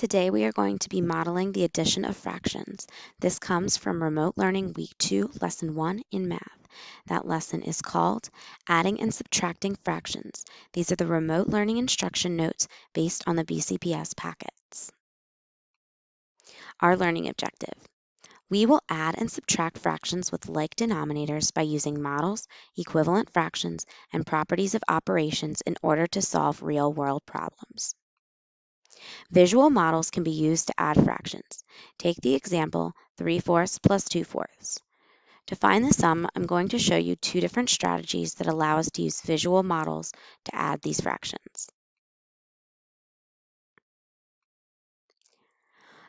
Today we are going to be modeling the addition of fractions. This comes from Remote Learning Week 2, Lesson 1 in Math. That lesson is called Adding and Subtracting Fractions. These are the remote learning instruction notes based on the BCPS packets. Our learning objective. We will add and subtract fractions with like denominators by using models, equivalent fractions, and properties of operations in order to solve real-world problems. Visual models can be used to add fractions. Take the example 3/4 plus 2/4. To find the sum, I'm going to show you two different strategies that allow us to use visual models to add these fractions.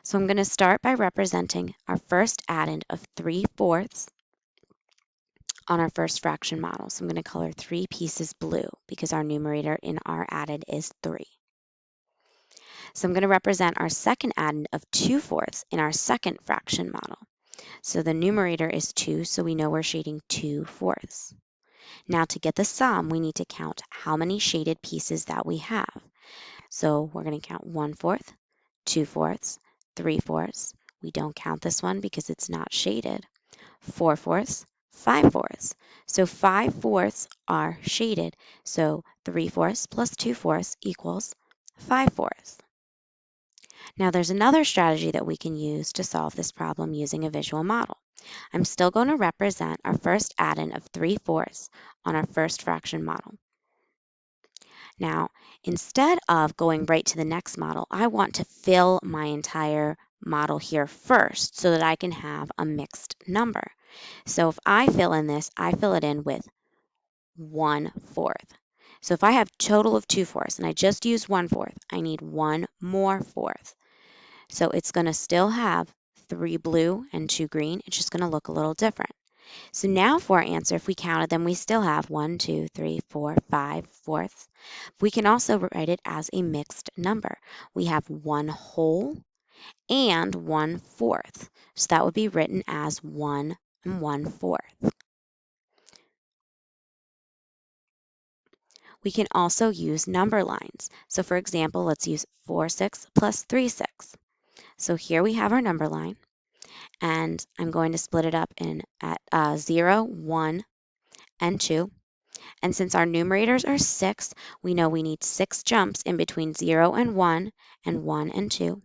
So I'm going to start by representing our first addend of 3/4 on our first fraction model. So I'm going to color 3 pieces blue because our numerator in our addend is 3. So I'm going to represent our second addend of 2/4 in our second fraction model. So the numerator is 2, so we know we're shading 2/4. Now to get the sum, we need to count how many shaded pieces that we have. So we're going to count 1/4, 2/4, 3/4. We don't count this one because it's not shaded. 4/4, 5/4. So 5/4 are shaded. So 3/4 plus 2/4 equals 5/4. Now there's another strategy that we can use to solve this problem using a visual model. I'm still going to represent our first addend of 3/4 on our first fraction model. Now, instead of going right to the next model, I want to fill my entire model here first so that I can have a mixed number. So if I fill in this, I fill it in with 1/4. So if I have a total of 2/4 and I just use 1/4, I need one more fourth. So it's going to still have 3 blue and 2 green. It's just going to look a little different. So now for our answer, if we counted them, we still have 1, 2, 3, 4, 5 fourths. We can also write it as a mixed number. We have 1 whole and 1/4. So that would be written as 1 and 1/4. We can also use number lines. So for example, let's use 4/6 plus 3/6. So here we have our number line, and I'm going to split it up in at 0, 1, and 2. And since our numerators are 6, we know we need 6 jumps in between 0 and 1 and 2.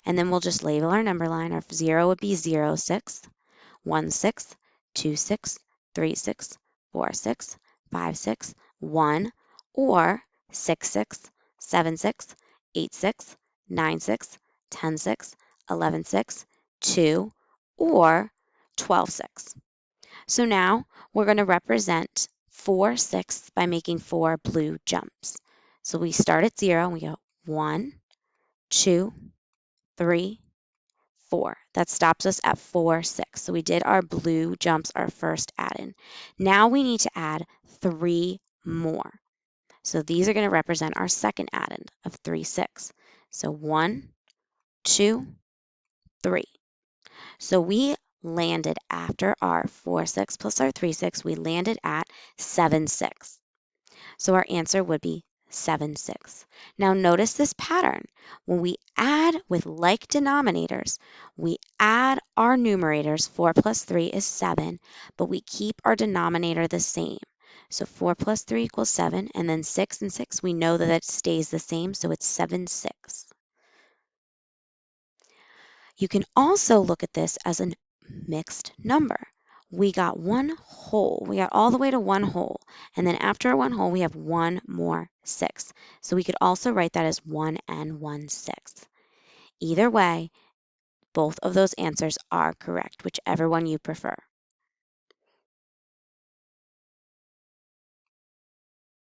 And then we'll just label our number line. Our 0 would be 0, 6, 1, 6, 2, 6, 3, 6, 4, 6, 5, 6, 1, or 6, 6, 7, 6, 8, 6, 9, 6, 10, 6, 11, 6, 2, or 12, 6. So now we're going to represent 4/6 by making 4 blue jumps. So we start at 0 and we go 1, 2, 3, 4. That stops us at 4/6. So we did our blue jumps, our first addend. Now we need to add 3 more. So these are going to represent our second addend of 3/6. So 1, 2, 3. So we landed after our 4/6 plus our 3/6, we landed at 7/6. So our answer would be 7/6. Now notice this pattern. When we add with like denominators, we add our numerators. 4 plus 3 is 7, but we keep our denominator the same. So 4 plus 3 equals 7, and then 6 and 6, we know that it stays the same, so it's 7/6. You can also look at this as a mixed number. We got 1 whole. We got all the way to 1 whole. And then after 1 whole, we have 1 more 6. So we could also write that as 1 and 1/6. Either way, both of those answers are correct, whichever one you prefer.